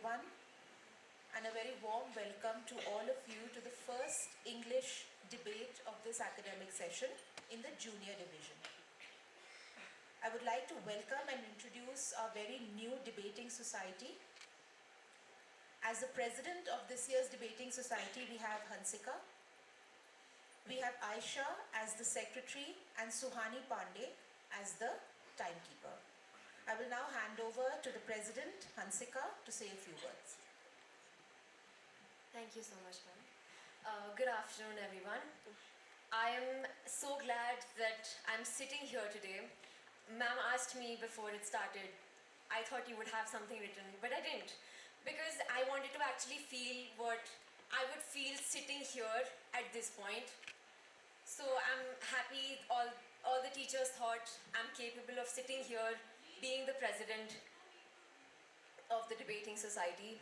everyone, and a very warm welcome to all of you to the first English debate of this academic session in the junior division. I would like to welcome and introduce our very new debating society. As the president of this year's debating society, we have Hansika, we have Aisha as the secretary, and Suhani Pandey as the timekeeper. I will now hand over to the president, Hansika, to say a few words. Thank you so much, ma'am. Good afternoon, everyone. I am so glad that I'm sitting here today. Ma'am asked me before it started, I thought you would have something written, but I didn't. Because I wanted to actually feel what I would feel sitting here at this point. So I'm happy all the teachers thought I'm capable of sitting here, being the president of the debating society.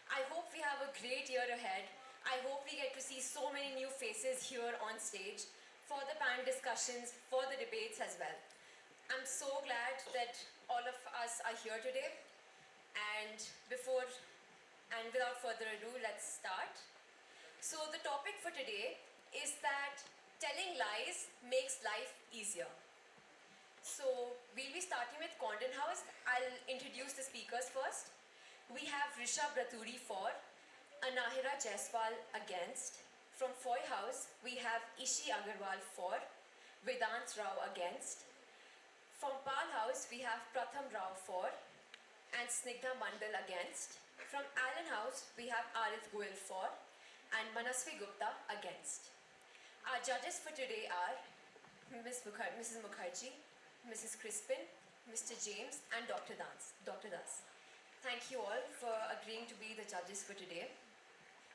I hope we have a great year ahead. I hope we get to see so many new faces here on stage for the panel discussions, for the debates as well. I'm so glad that all of us are here today. And without further ado, let's start. So the topic for today is that telling lies makes life easier. So we'll be starting with Condon House. I'll introduce the speakers first. We have Rishabh Raturi for, Anahira Jaiswal against. From Foy House, we have Ishi Agarwal for, Vedant Rao against. From Pal House, we have Pratham Rao for, and Snigdha Mandal against. From Allen House, we have Arith Goel for, and Manasvi Gupta against. Our judges for today are Mrs. Mukherjee, Mrs. Crispin, Mr. James, and Dr. Das. Thank you all for agreeing to be the judges for today.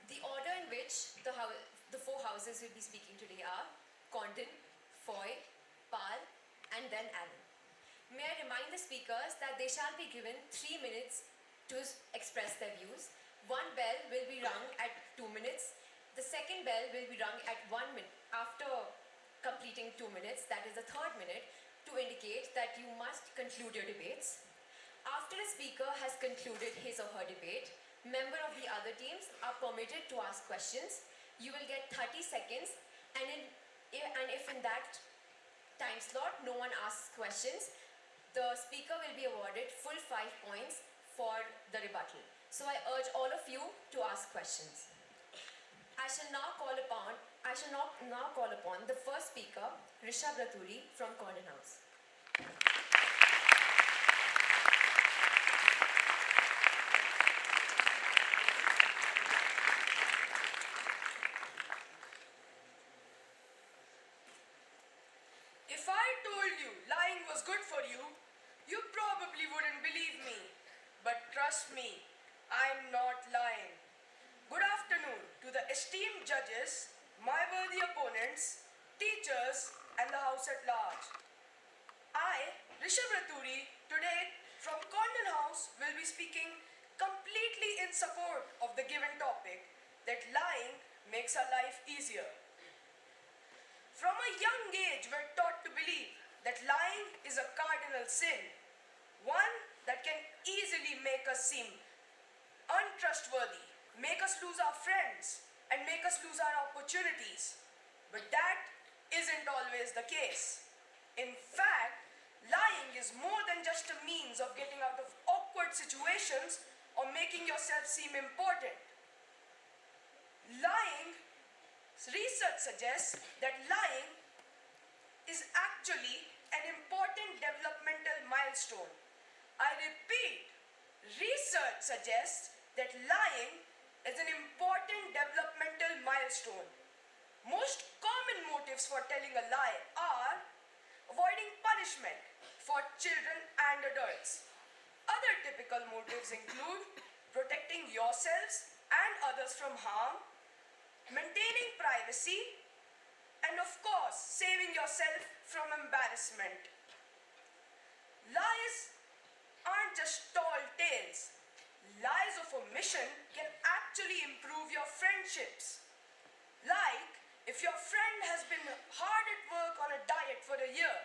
The order in which the four houses will be speaking today are Condon, Foy, Pal, and then Allen. May I remind the speakers that they shall be given 3 minutes to express their views. One bell will be rung at 2 minutes. The second bell will be rung at 1 minute after completing 2 minutes, that is the third minute, to indicate that you must conclude your debates. After a speaker has concluded his or her debate, members of the other teams are permitted to ask questions. You will get 30 seconds, and if in that time slot no one asks questions, the speaker will be awarded full 5 points for the rebuttal. So I urge all of you to ask questions. I shall now call upon the first speaker, Rishabh Raturi from Condon House. If I told you lying was good for you, you probably wouldn't believe me. But trust me, I'm not lying. Good afternoon to the esteemed judges, my worthy opponents, teachers, and the house at large. I, Rishabh Raturi, today from Condon House will be speaking completely in support of the given topic that lying makes our life easier. From a young age, we're taught to believe that lying is a cardinal sin, one that can easily make us seem untrustworthy, make us lose our friends, and make us lose our opportunities. But that isn't always the case. In fact, lying is more than just a means of getting out of awkward situations or making yourself seem important. Research suggests that lying is actually an important developmental milestone. I repeat, research suggests that lying is an important developmental milestone. Most common motives for telling a lie are avoiding punishment for children and adults. Other typical motives include protecting yourselves and others from harm, maintaining privacy, and of course, saving yourself from embarrassment. Lies aren't just tall tales. Lies of omission can actually improve your friendships. Like, if your friend has been hard at work on a diet for a year,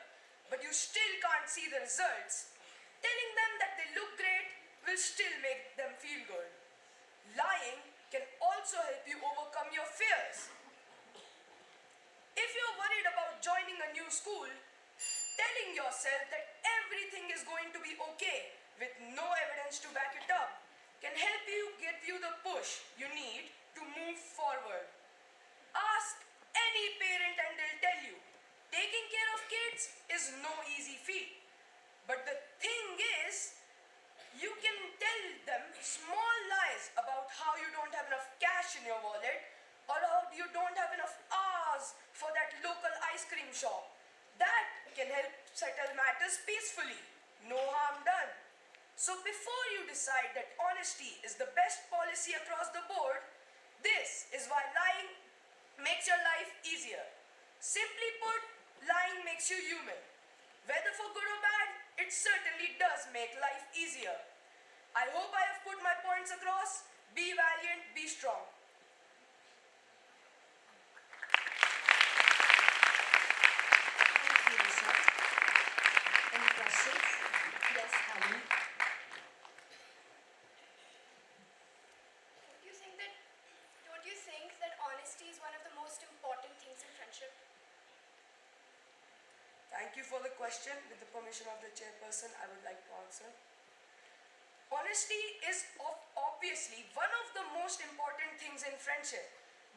but you still can't see the results, telling them that they look great will still make them feel good. your fears. If you're worried about joining a new school, telling yourself that everything is going to be okay with no evidence to back it up can help you give you the push you need to move forward. Ask any parent and they'll tell you, taking care of kids is no easy feat. But the thing is, you can tell them small lies about how you don't have enough cash in your wallet or how you don't have enough hours for that local ice cream shop. That can help settle matters peacefully. No harm done. So before you decide that honesty is the best policy across the board, this is why lying makes your life easier. Simply put, lying makes you human. Whether for good or bad, it certainly does make life easier. I hope I have put my points across. Be valiant, be strong. Thank you, Rishabh. Any questions? Yes, Ali. Don't you think that honesty is one of the most important things in friendship? Thank you for the question. With the permission of the chairperson, I would like to answer. Honesty is obviously one of the most important things in friendship,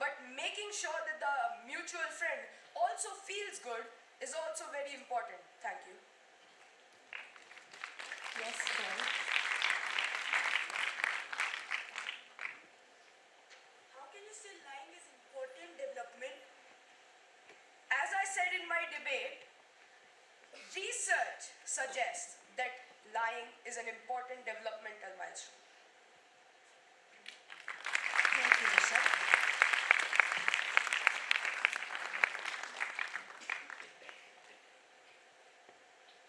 but making sure that the mutual friend also feels good is also very important. Thank you. Yes, Foy. How can you say lying is important development? As I said in my debate, research suggests that lying is an important developmental milestone. Thank you, Rishabh.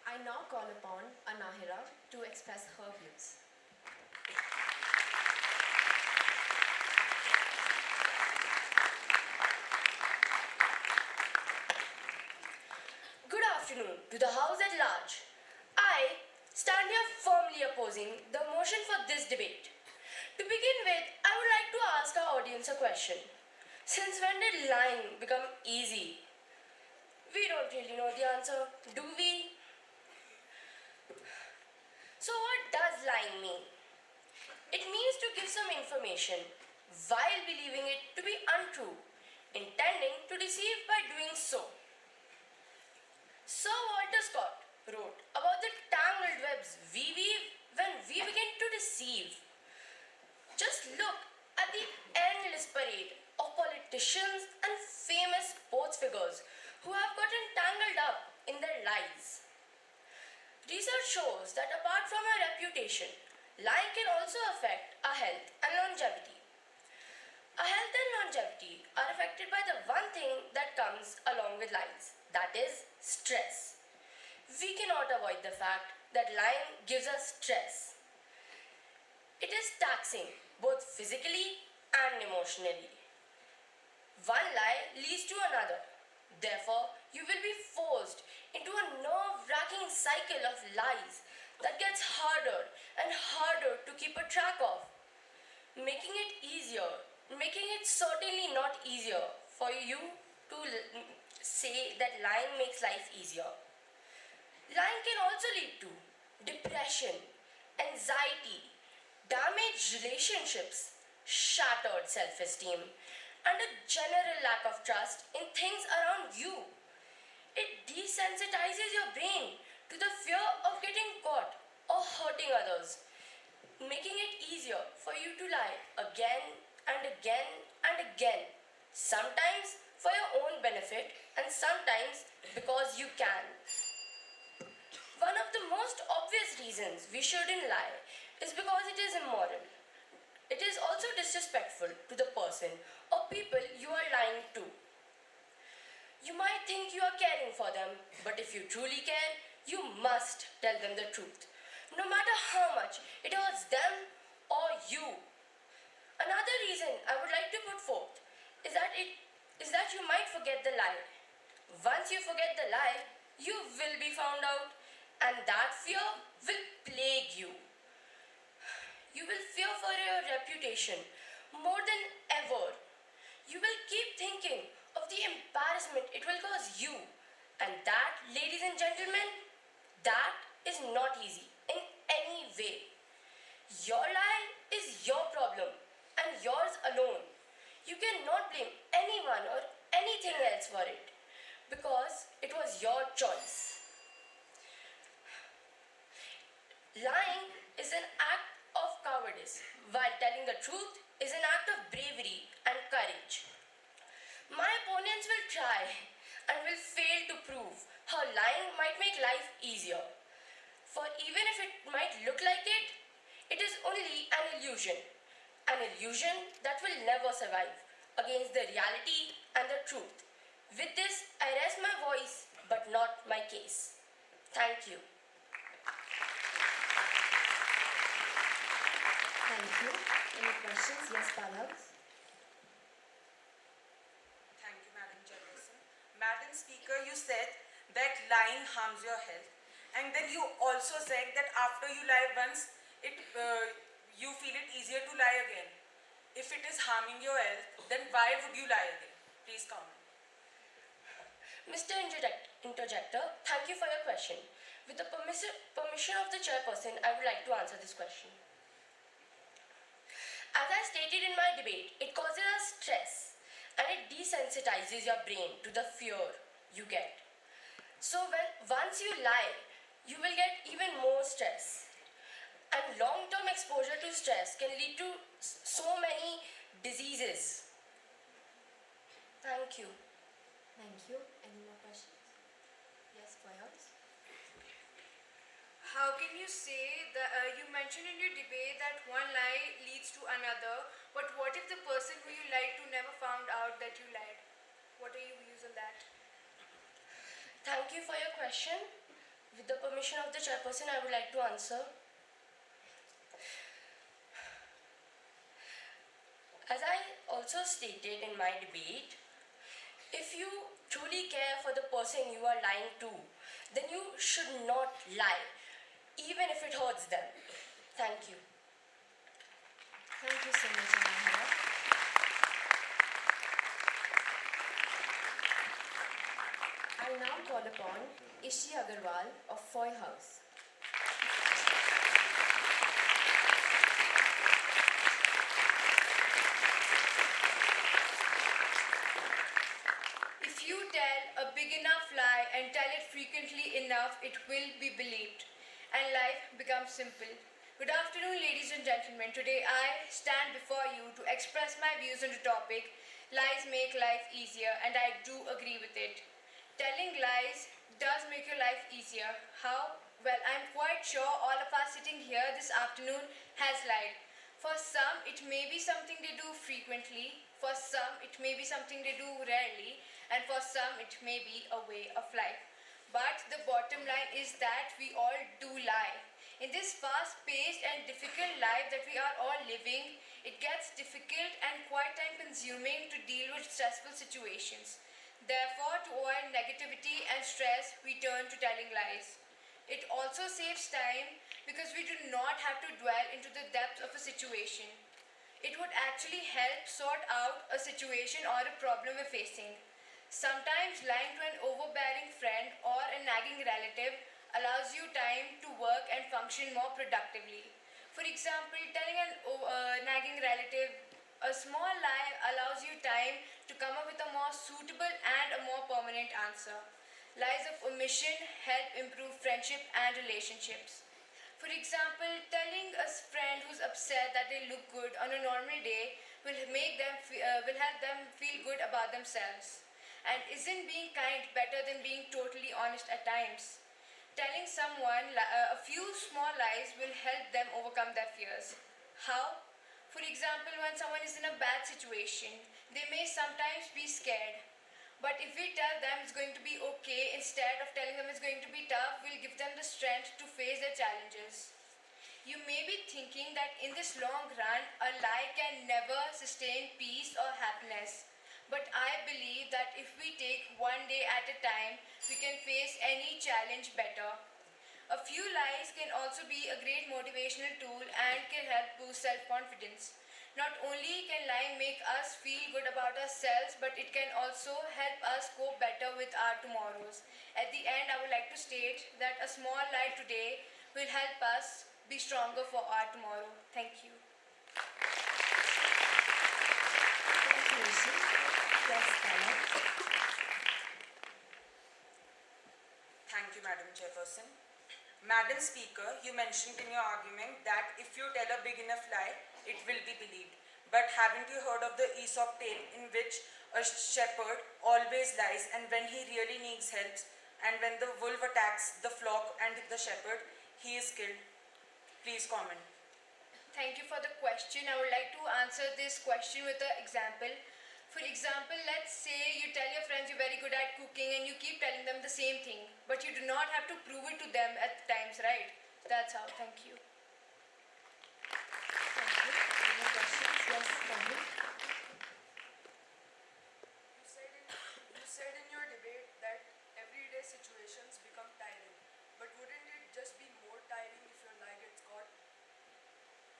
I now call upon Anahira to express her views. Good afternoon to the House at large. I stand here firmly opposing the motion for this debate. To begin with, I would like to ask our audience a question. Since when did lying become easy? We don't really know the answer, do we? So what does lying mean? It means to give some information while believing it to be untrue, intending to deceive by doing so. Sir Walter Scott wrote about the tangled webs we weave when we begin to deceive. Just look at the endless parade of politicians and famous sports figures who have gotten tangled up in their lies. Research shows that apart from our reputation, lying can also affect our health and longevity. Our health and longevity are affected by the one thing that comes along with lies, that is stress. We cannot avoid the fact that lying gives us stress. It is taxing both physically and emotionally. One lie leads to another. Therefore, you will be forced into a nerve-wracking cycle of lies that gets harder and harder to keep a track of, making it certainly not easier for you to say that lying makes life easier. Lying can also lead to depression, anxiety, damaged relationships, shattered self-esteem, and a general lack of trust in things around you. It desensitizes your brain to the fear of getting caught or hurting others, making it easier for you to lie again and again and again, sometimes for your own benefit and sometimes because you can. One of the most obvious reasons we shouldn't lie is because it is immoral. It is also disrespectful to the person or people you are lying to. You might think you are caring for them, but if you truly care, you must tell them the truth, no matter how much it hurts them or you. Another reason I would like to put forth is that you might forget the lie. Once you forget the lie, you will be found out, and that fear will plague you. You will fear for your reputation more than ever. you will keep thinking of the embarrassment it will cause you. And that, ladies and gentlemen, that is not easy in any way. Your lie is your problem and yours alone. You cannot blame anyone or anything else for it because it was your choice. Lying is an act of cowardice, while telling the truth is an act of bravery and courage. My opponents will try and will fail to prove how lying might make life easier. For even if it might look like it, it is only an illusion. An illusion that will never survive against the reality and the truth. With this, I rest my voice, but not my case. Thank you. Thank you. Any questions? Yes, Pallav. Thank you, Madam Chairperson. Madam Speaker, you said that lying harms your health, and then you also said that after you lie once, you feel it easier to lie again. If it is harming your health, then why would you lie again? Please comment. Mr. Interjector, thank you for your question. With the permission of the chairperson, I would like to answer this question. As I stated in my debate, it causes us stress and it desensitizes your brain to the fear you get. So once you lie, you will get even more stress. And long-term exposure to stress can lead to so many diseases. Thank you. Thank you. Any more questions? Yes, Foy House. How can you say that you mentioned in your debate that one lie leads to another, but what if the person who you lied to never found out that you lied? What are your views on that? Thank you for your question. With the permission of the chairperson, I would like to answer. As I also stated in my debate, if you truly care for the person you are lying to, then you should not lie, even if it hurts them. Thank you. Thank you so much, Anahara. I now call upon Ishi Agarwal of Foy House. If you tell a big enough lie and tell it frequently enough, it will be believed, and life becomes simple. Good afternoon, ladies and gentlemen. Today I stand before you to express my views on the topic, lies make life easier, and I do agree with it. Telling lies does make your life easier. How? Well, I'm quite sure all of us sitting here this afternoon has lied. For some, it may be something they do frequently. For some, it may be something they do rarely. And for some, it may be a way of life. But the bottom line is that we all do lie. In this fast-paced and difficult life that we are all living, it gets difficult and quite time-consuming to deal with stressful situations. Therefore, to avoid negativity and stress, we turn to telling lies. It also saves time because we do not have to dwell into the depth of a situation. It would actually help sort out a situation or a problem we're facing. Sometimes lying to an overbearing friend or a nagging relative allows you time to work and function more productively. For example, telling a nagging relative a small lie allows you time to come up with a more suitable and a more permanent answer. Lies of omission help improve friendship and relationships. For example, telling a friend who's upset that they look good on a normal day will help them feel good about themselves. And isn't being kind better than being totally honest at times? Telling someone a few small lies will help them overcome their fears. How? For example, when someone is in a bad situation, they may sometimes be scared. But if we tell them it's going to be okay instead of telling them it's going to be tough, we'll give them the strength to face their challenges. You may be thinking that in this long run, a lie can never sustain peace or happiness. But I believe that if we take one day at a time, we can face any challenge better. A few lies can also be a great motivational tool and can help boost self-confidence. Not only can lying make us feel good about ourselves, but it can also help us cope better with our tomorrows. At the end, I would like to state that a small lie today will help us be stronger for our tomorrow. Thank you. Thank you, Rishi. Yes, Kala. Thank you, Madam Chairperson. Madam Speaker, you mentioned in your argument that if you tell a big enough lie, it will be believed. But haven't you heard of the Aesop tale in which a shepherd always lies, and when he really needs help, and when the wolf attacks the flock and the shepherd, he is killed? Please comment. Thank you for the question. I would like to answer this question with an example. For example, let's say you tell your friends you're very good at cooking and you keep telling them the same thing, but you do not have to prove it to them at times, right? That's how. Thank you. Thank you. Any more questions? Yes, Kala. You said in your debate that everyday situations become tiring. But wouldn't it just be more tiring if your lie gets caught?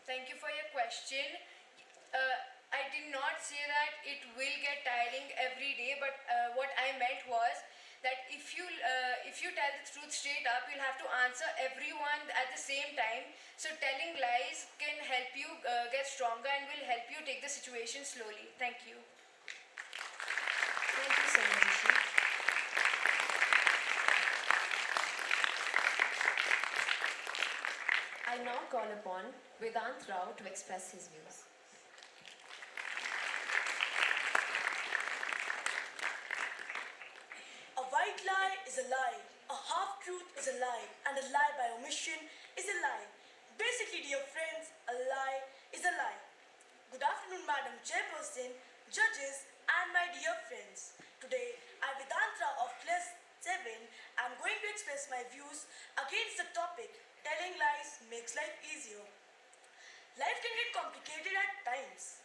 Thank you for your question. I did not say that it will get tiring every day, but what I meant was that if you tell the truth straight up, you'll have to answer everyone at the same time. So telling lies can help you get stronger and will help you take the situation slowly. Thank you. Thank you so much, Rishi. I now call upon Vedant Rao to express his views. A white lie is a lie, a half-truth is a lie, and a lie by omission is a lie. Basically, dear friends, a lie is a lie. Good afternoon, Madam Chairperson, judges, and my dear friends. Today, I, Vedanta of Class 7, am going to express my views against the topic, telling lies makes life easier. Life can get complicated at times.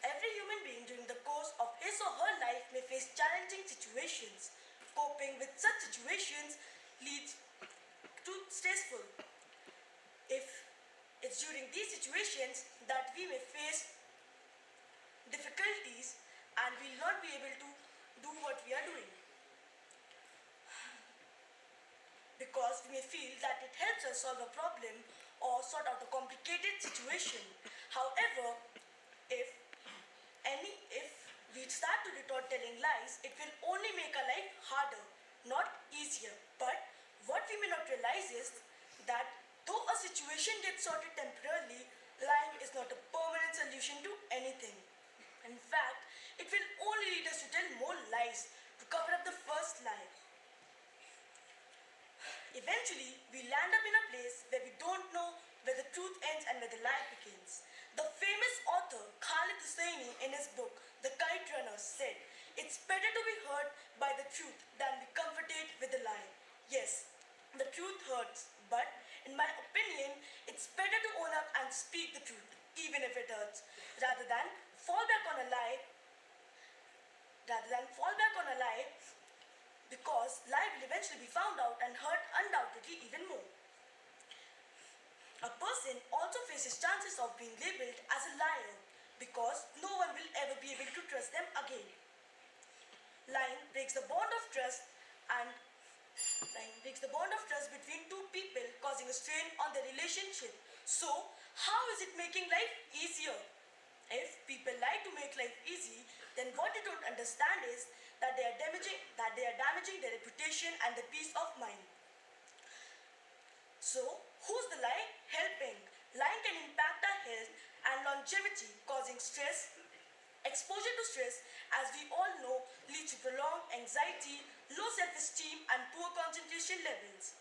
Every human being during the course of his or her life may face challenging situations. Coping with such situations leads to stressful. If it's during these situations that we may face difficulties and will not be able to do what we are doing. Because we may feel that it helps us solve a problem or sort out a complicated situation. However, if we start to retort telling lies, it will only make our life harder, not easier. But what we may not realize is that though a situation gets sorted temporarily, lying is not a permanent solution to anything. In fact, it will only lead us to tell more lies to cover up the first lie. Eventually, we land up in a place where we don't know where the truth ends and where the lie begins. The famous author Khalid Hosseini in his book The Kite Runner said, "It's better to be hurt by the truth than be comforted with a lie." Yes, the truth hurts, but in my opinion, it's better to own up and speak the truth, even if it hurts, rather than fall back on a lie, because lie will eventually be found out and hurt undoubtedly even more. A person also faces chances of being labeled as a liar because no one will ever be able to trust them again. Lying breaks the bond of trust between two people, causing a strain on their relationship. So, how is it making life easier? If people lie to make life easy, then what they don't understand is that they are damaging their reputation and their peace of mind. So, who's the lie helping? Lying can impact our health and longevity, causing stress. Exposure to stress, as we all know, leads to prolonged anxiety, low self-esteem, and poor concentration levels.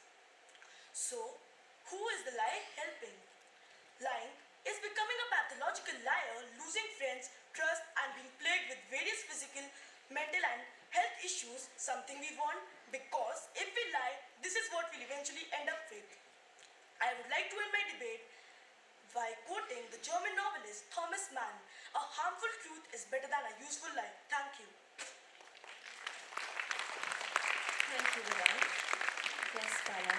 So, who is the lie helping? Lying is becoming a pathological liar, losing friends, trust, and being plagued with various physical, mental, and health issues, something we want, because if we lie, this is what we'll eventually end up with. I would like to end my debate by quoting the German novelist Thomas Mann, "A harmful truth is better than a useful lie." Thank you. Thank you, Vedant. Yes, Kala.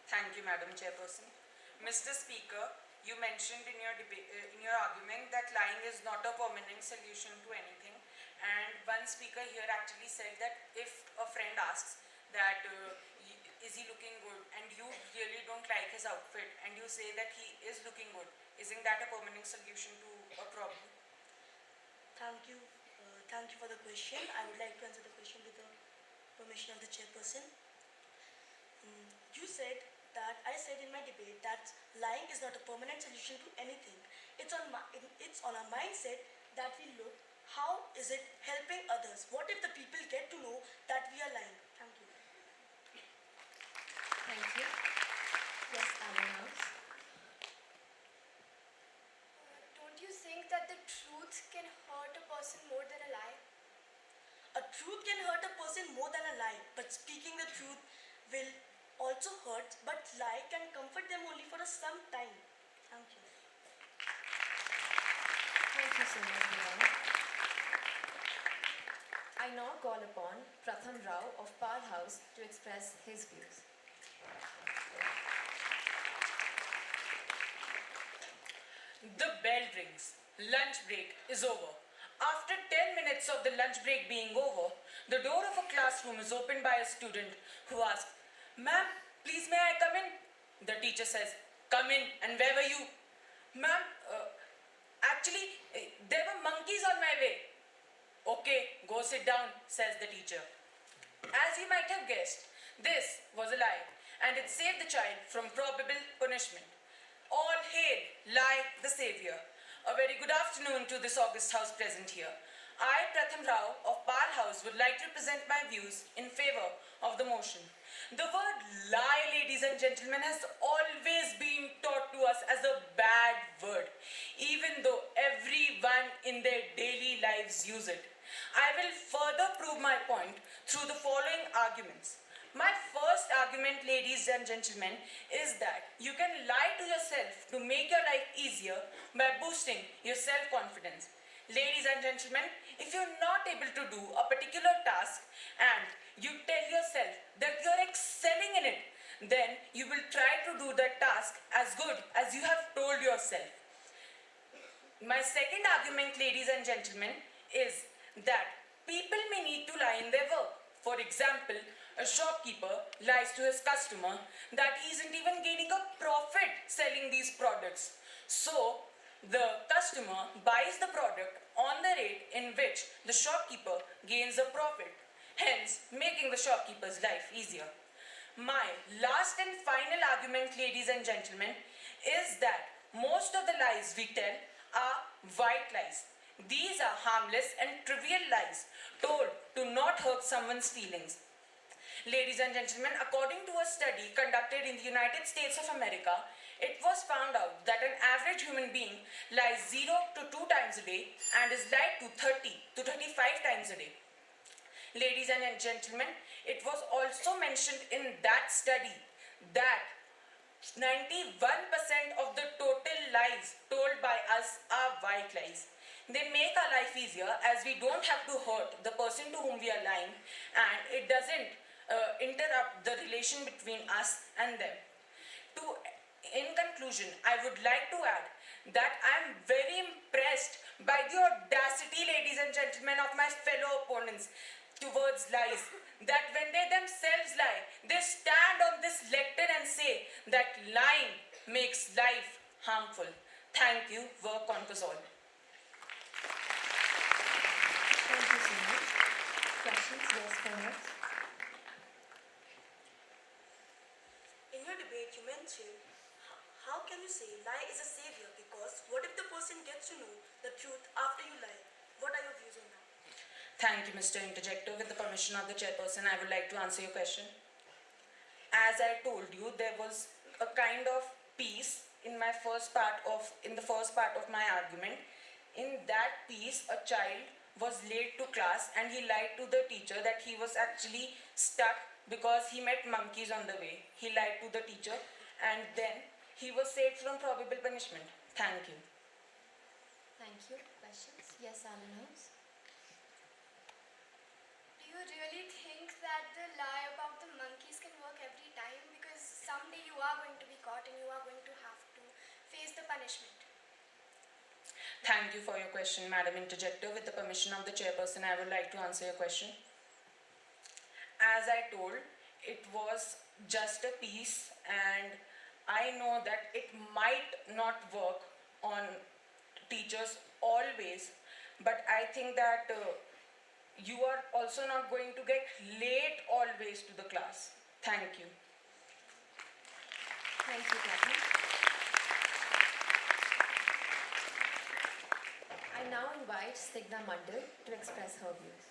Thank you, Madam Chairperson. Mr. Speaker, you mentioned in your in your argument that lying is not a permanent solution to anything. And one speaker here actually said that if a friend asks that is he looking good, and you really don't like his outfit, and you say that he is looking good, isn't that a permanent solution to a problem? Thank you. Thank you for the question. I would like to answer the question with the permission of the chairperson. You said that I said in my debate that lying is not a permanent solution to anything. It's on our mindset that we look how is it helping others. What if the people get to know that we are lying? Thank you. Thank you. Yes, Allen House. Don't you think that the truth can hurt a person more than a lie? A truth can hurt a person more than a lie, but speaking the truth will also hurt, but lie can comfort them only for some time. Thank you. Thank you so much, Vivek. I now call upon Pratham Rao of Foy House to express his views. The bell rings. Lunch break is over. After 10 minutes of the lunch break being over, the door of a classroom is opened by a student who asks, "Ma'am, please may I come in?" The teacher says, "Come in, and where were you?" "Ma'am, actually, there were monkeys on my way." "Okay, go sit down," says the teacher. As you might have guessed, this was a lie, and it saved the child from probable punishment. All hail, lie the savior. A very good afternoon to this august house present here. I, Pratham Rao of Foy House, would like to present my views in favor of the motion. The word lie, ladies and gentlemen, has always been taught to us as a bad word, even though everyone in their daily lives use it. I will further prove my point through the following arguments. My first argument, ladies and gentlemen, is that you can lie to yourself to make your life easier by boosting your self-confidence. Ladies and gentlemen, if you're not able to do a particular task and you tell yourself that you're excelling in it, then you will try to do that task as good as you have told yourself. My second argument, ladies and gentlemen, is that people may need to lie in their work. For example, a shopkeeper lies to his customer that he isn't even gaining a profit selling these products. So, the customer buys the product on the rate in which the shopkeeper gains a profit, hence making the shopkeeper's life easier. My last and final argument, ladies and gentlemen, is that most of the lies we tell are white lies. These are harmless and trivial lies told to not hurt someone's feelings. Ladies and gentlemen, according to a study conducted in the United States of America, it was found out that an average human being lies 0 to 2 times a day and is lied to 30 to 35 times a day. Ladies and gentlemen, it was also mentioned in that study that 91% of the total lies told by us are white lies. They make our life easier as we don't have to hurt the person to whom we are lying, and it doesn't interrupt the relation between us and them. In conclusion, I would like to add that I am very impressed by the audacity, ladies and gentlemen, of my fellow opponents towards lies, that when they themselves lie, they stand on this lectern and say that lying makes life harmful. Thank you. Work on us all. Thank you so much. Questions? Yes, Conrad. In your debate, you mentioned how can you say lie is a savior, because what if the person gets to know the truth after you lie? What are your views on that? Thank you, Mr. Interjector. With the permission of the chairperson, I would like to answer your question. As I told you, there was a kind of piece in the first part of my argument. In that piece, a child was late to class and he lied to the teacher that he was actually stuck because he met monkeys on the way. He lied to the teacher and then he was saved from probable punishment. Thank you. Thank you. Questions? Yes, Allen House. Do you really think that the lie about the monkeys can work every time? Because someday you are going to be caught and you are going to have to face the punishment? Thank you for your question, Madam Interjector. With the permission of the chairperson, I would like to answer your question. As I told, it was just a piece, and I know that it might not work on teachers always, but I think that you are also not going to get late always to the class. Thank you. Thank you, Kathy. I now invite Snigdha Mandal to express her views.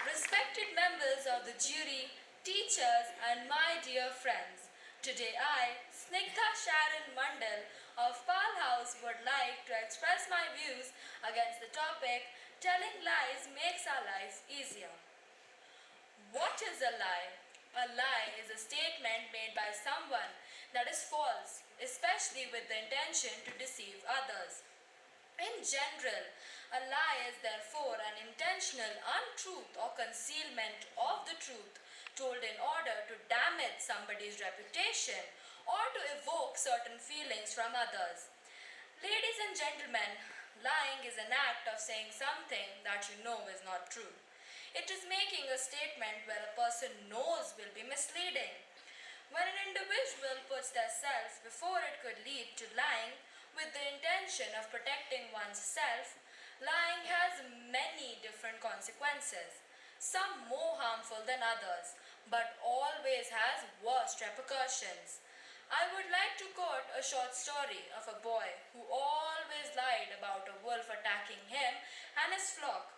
Respected members of the jury, teachers, and my dear friends, today I, Snigdha Sharon Mandal of Foy House, would like to express my views against the topic Telling Lies Makes Our Lives Easier. What is a lie? A lie is a statement made by someone that is false, especially with the intention to deceive others. In general, a lie is therefore an intentional untruth or concealment of the truth told in order to damage somebody's reputation or to evoke certain feelings from others. Ladies and gentlemen, lying is an act of saying something that you know is not true. It is making a statement where a person knows will be misleading. When an individual puts their self before it could lead to lying with the intention of protecting one's self, lying has many different consequences, some more harmful than others, but always has worse repercussions. I would like to quote a short story of a boy who always lied about a wolf attacking him and his flock.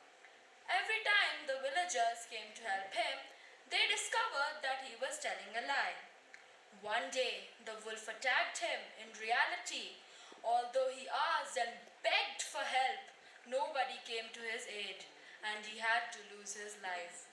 Every time the villagers came to help him, they discovered that he was telling a lie. One day, the wolf attacked him. In reality, although he asked and begged for help, nobody came to his aid, and he had to lose his life.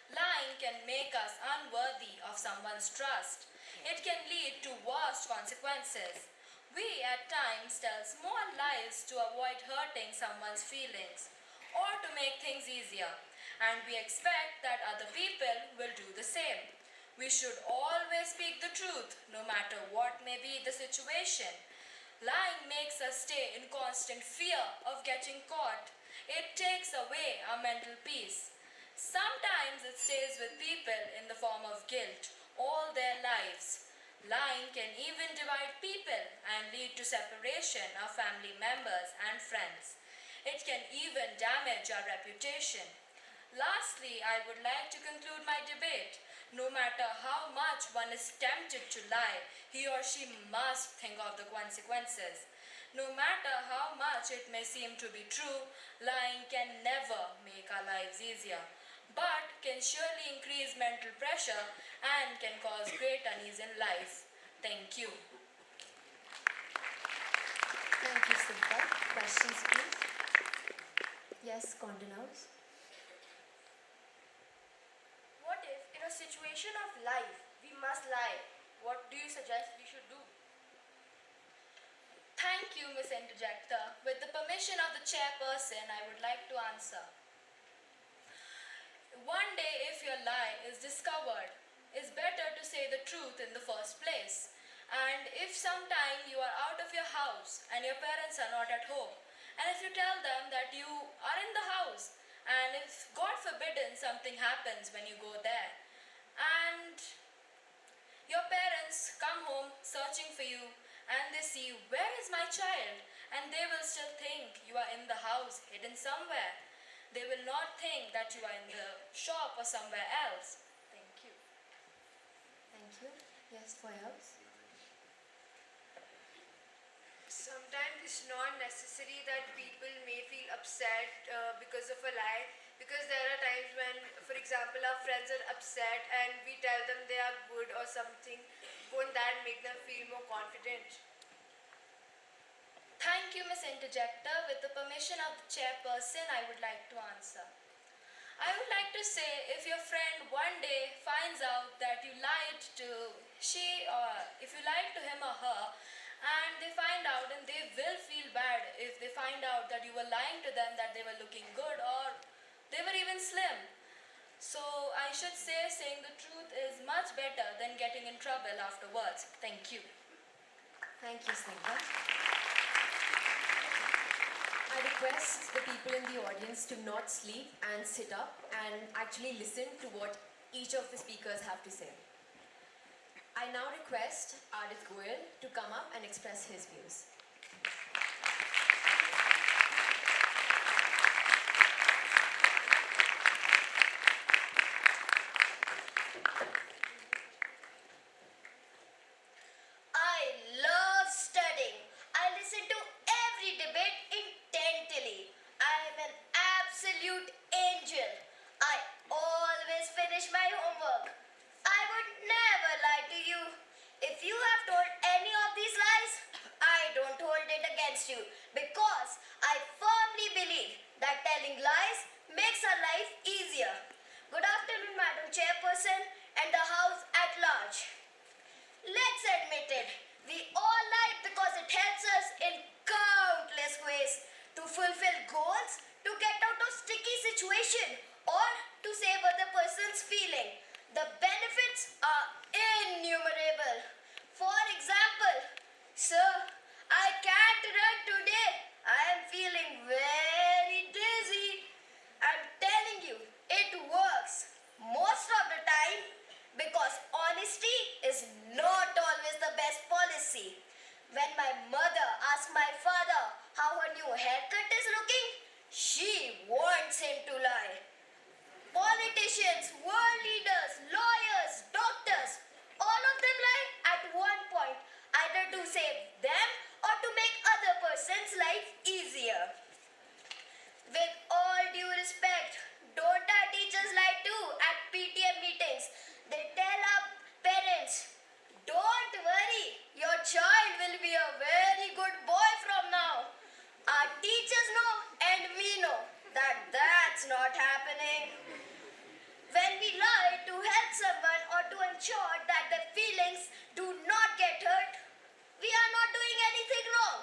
Lying can make us unworthy of someone's trust. It can lead to worse consequences. We at times tell small lies to avoid hurting someone's feelings or to make things easier, and we expect that other people will do the same. We should always speak the truth, no matter what may be the situation. Lying makes us stay in constant fear of getting caught. It takes away our mental peace. Sometimes it stays with people in the form of guilt all their lives. Lying can even divide people and lead to separation of family members and friends. It can even damage our reputation. Lastly, I would like to conclude my debate. No matter how much one is tempted to lie, he or she must think of the consequences. No matter how much it may seem to be true, lying can never make our lives easier, but can surely increase mental pressure and can cause great unease in life. Thank you. Thank you, Snigdha. Questions, please? Yes, Condon House. What if, in a situation of life, we must lie? What do you suggest we should do? Thank you, Miss Interjector. With the permission of the chairperson, I would like to answer. One day, if your lie is discovered, it's better to say the truth in the first place. And if sometime you are out of your house and your parents are not at home, and if you tell them that you are in the house, and if God forbidden something happens when you go there, and your parents come home searching for you, and they see, where is my child? And they will still think you are in the house, hidden somewhere. They will not think that you are in the shop or somewhere else. Thank you. Thank you. Yes, Foy House. Sometimes it's not necessary that people may feel upset because of a lie, because there are times when, for example, our friends are upset and we tell them they are good or something. Won't that make them feel more confident? Thank you, Miss Interjector. With the permission of the chairperson, I would like to answer. I would like to say, if your friend one day finds out that you lied to she, or if you lied to him or her, and they find out, and they will feel bad if they find out that you were lying to them, that they were looking good or they were even slim. So I should say saying the truth is much better than getting in trouble afterwards. Thank you. Thank you, Snigdha. I request the people in the audience to not sleep and sit up and actually listen to what each of the speakers have to say. I now request Adit Goyal to come up and express his views. I love studying. I listen to every debate intently. I am an absolute angel. I always finish my homework. I would never lie to you. If you have told any of these lies, I don't hold it against you because I firmly believe that telling lies makes our life easier. Good afternoon, Madam Chairperson and the House at large. Let's admit it, we all lie because it helps us in countless ways to fulfill goals, to get out of sticky situation, or to save other person's feeling. The benefits are innumerable. For example, sir, I can't run today. I am feeling very dizzy. I'm telling you, it works most of the time because honesty is not always the best policy. When my mother asked my father how her new haircut is looking, she wants him to lie. Politicians, world leaders, lawyers, doctors, all of them lie at one point, either to save them or to make other person's life easier. With all due respect, don't our teachers lie too at PTA meetings? They tell our parents, don't worry, your child will be a very good boy from now. Our teachers know and we know that that's not happening. When we lie to help someone or to ensure that their feelings do not get hurt, we are not doing anything wrong.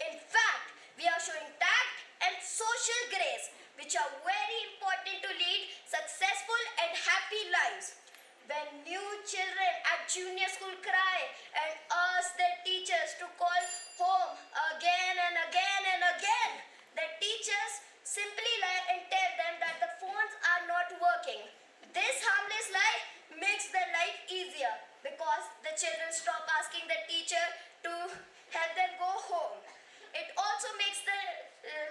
In fact, we are showing tact and social grace, which are very important to lead successful and happy lives. When new children at junior school cry and ask their teachers to call home again and again and again, the teachers simply lie and tell them that the phones are not working. This harmless lie makes their life easier because the children stop asking the teacher to help them go home. It also makes the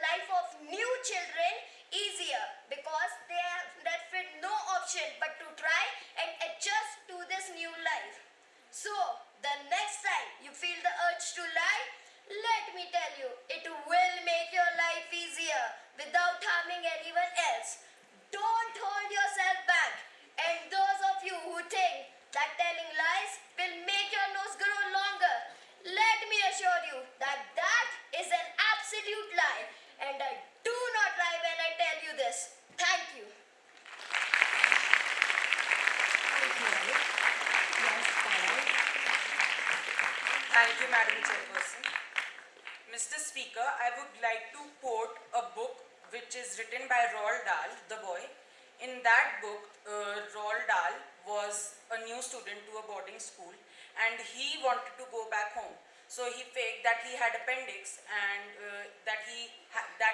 life of new children easier because they have left with no option but to try and adjust to this new life. So, the next time you feel the urge to lie, let me tell you, it will make your life easier without harming anyone else. Don't hold yourself back. And those of you who think that telling lies will make your nose grow longer, let me assure you that that is an absolute lie. And I do not lie when I tell you this. Thank you. Thank you, Adit. Yes, Parag. Thank you, Madam Chairperson. Mr. Speaker, I would like to quote a book which is written by Roald Dahl, the boy. In that book, Roald Dahl was a new student to a boarding school and he wanted to go back home. So he faked that he had appendix and that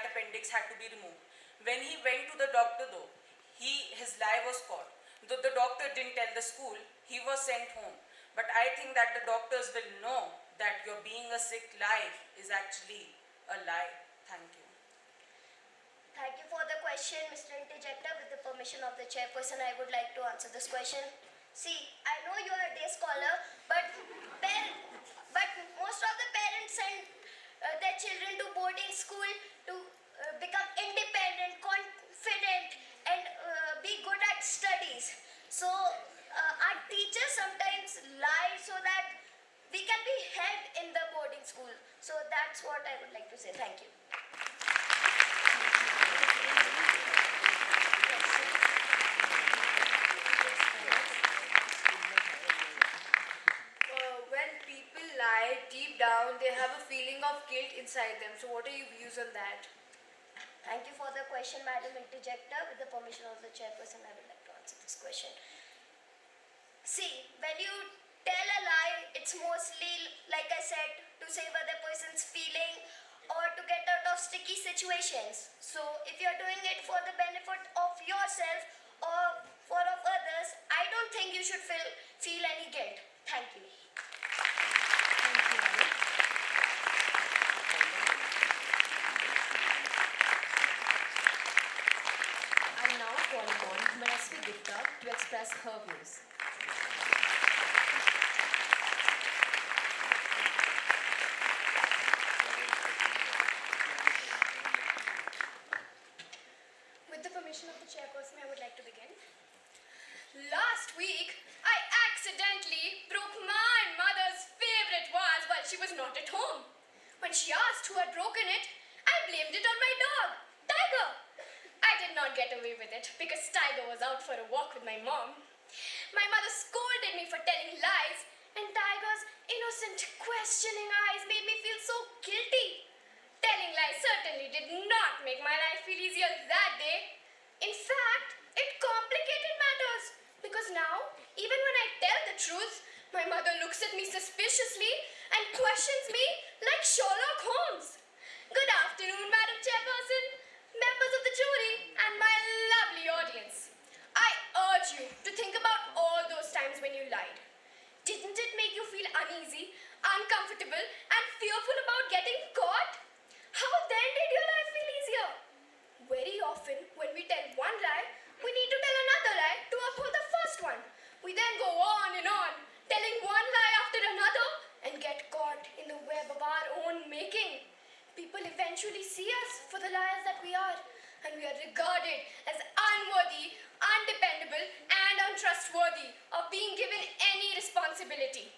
appendix had to be removed. When he went to the doctor though, his lie was caught. Though the doctor didn't tell the school, he was sent home. But I think that the doctors will know that your being a sick lie is actually a lie. Thank you. Thank you for the question, Mr. Interjector. With the permission of the chairperson, I would like to answer this question. See, I know you are a day scholar, but most of the parents send their children to boarding school to become independent, confident, and be good at studies. So, our teachers sometimes lie so that we can be helped in the boarding school. So, that's what I would like to say. Thank you. When people lie deep down, they have a feeling of guilt inside them. So, what are your views on that? Thank you for the question, Madam Interjector. With the permission of the chairperson, I would like to answer. this question. See, when you tell a lie, it's mostly, like I said, to save other person's feeling or to get out of sticky situations. So if you're doing it for the benefit of yourself or for of others, I don't think you should feel any guilt. Thank you. Thank you, Alex. I now call upon Manasvi Gupta to express her views. With the permission of the chairperson, I would like to begin. Last week, I accidentally broke my mother's favorite vase while she was not at home. When she asked who had broken it, I blamed it on my dog, Tiger. I did not get away with it because Tiger was out for a walk with my mom. My mother scolded me for telling lies, and Tiger's innocent, questioning eyes made me feel so guilty. Telling lies certainly did not make my life feel easier that day. In fact, it complicated matters because now, even when I tell the truth, my mother looks at me suspiciously and questions me like Sherlock Holmes. Good afternoon, Madam Chairperson, members of the jury, and my lovely audience. I urge you to think about all those times when you lied. Didn't it make you feel uneasy, uncomfortable, and fearful about getting caught? How then did your life feel easier? Very often, when we tell one lie, we need to tell another lie to uphold the first one. We then go on and on, telling one lie after another, and get caught in the web of our own making. People eventually see us for the liars that we are, and we are regarded as unworthy, undependable, and untrustworthy of being given any responsibility.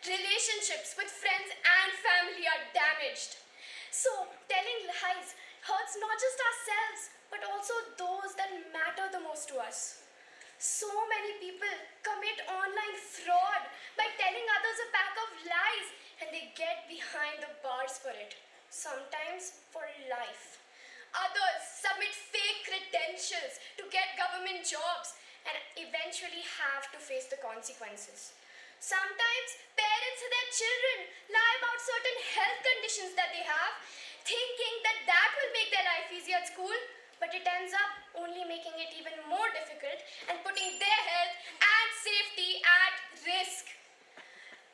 Relationships with friends and family are damaged. So, telling lies hurts not just ourselves, but also those that matter the most to us. So many people commit online fraud by telling others a pack of lies, and they get behind the bars for it, sometimes for life. Others submit fake credentials to get government jobs and eventually have to face the consequences. Sometimes parents and their children lie about certain health conditions that they have, thinking that that will make their life easier at school, but it ends up only making it even more difficult and putting their health and safety at risk.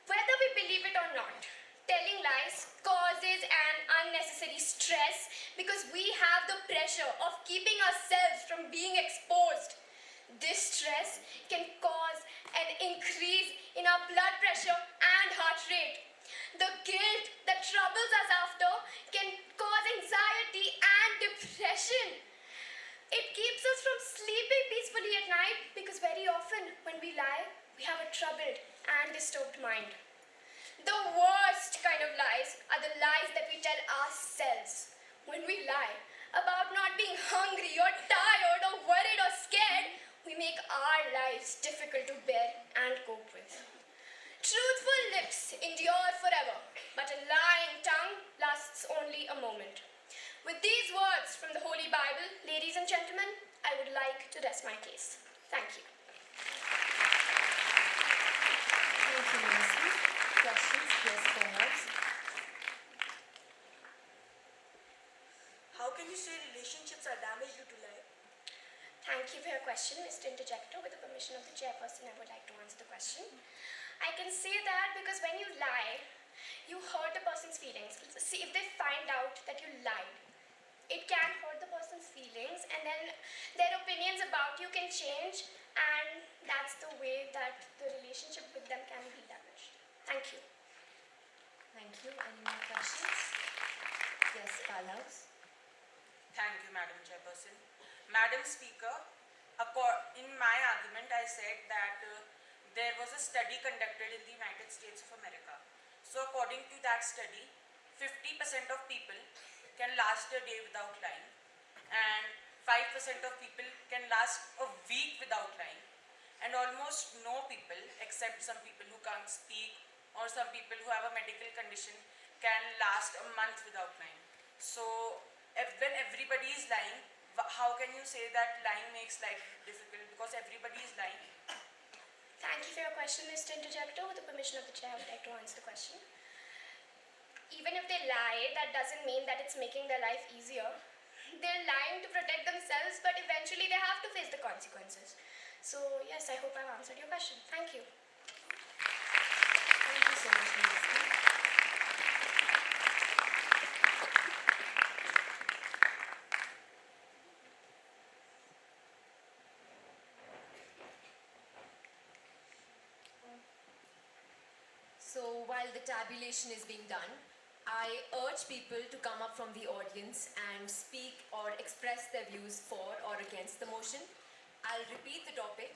Whether we believe it or not, telling lies causes an unnecessary stress because we have the pressure of keeping ourselves from being exposed. This stress can cause an increase in our blood pressure and heart rate. The guilt that troubles us after can cause anxiety and depression. It keeps us from sleeping peacefully at night because very often when we lie, we have a troubled and disturbed mind. The worst kind of lies are the lies that we tell ourselves. When we lie about not being hungry or tired or worried or scared, we make our lives difficult to bear and cope with. Truthful lips endure forever, but a lying tongue lasts only a moment. With these words from the Holy Bible, ladies and gentlemen, I would like to rest my case. Thank you. Thank you, Manasvi. Questions? Yes, Foy House. How can you say relationships are damaged due to lie? Thank you for your question, Mr. Interjector. With the permission of the chairperson, I would like to answer the question. I can say that because when you lie, you hurt a person's feelings. See, if they find out that you lied, it can hurt the person's feelings, and then their opinions about you can change, and that's the way that the relationship with them can be damaged. Thank you. Thank you. Any more questions? Yes, Foy House. Thank you, Madam Chairperson. Madam Speaker, in my argument, I said that there was a study conducted in the United States of America. So according to that study, 50% of people can last a day without lying, and 5% of people can last a week without lying, and almost no people, except some people who can't speak or some people who have a medical condition, can last a month without lying. So when everybody is lying, how can you say that lying makes life difficult? Because everybody is lying. Thank you for your question, Mr. Interjector. With the permission of the chair, I would like to answer the question. Even if they lie, that doesn't mean that it's making their life easier. They're lying to protect themselves, but eventually they have to face the consequences. So, yes, I hope I've answered your question. Thank you. Thank you so much, Minister. So while the tabulation is being done, I urge people to come up from the audience and speak or express their views for or against the motion. I'll repeat the topic.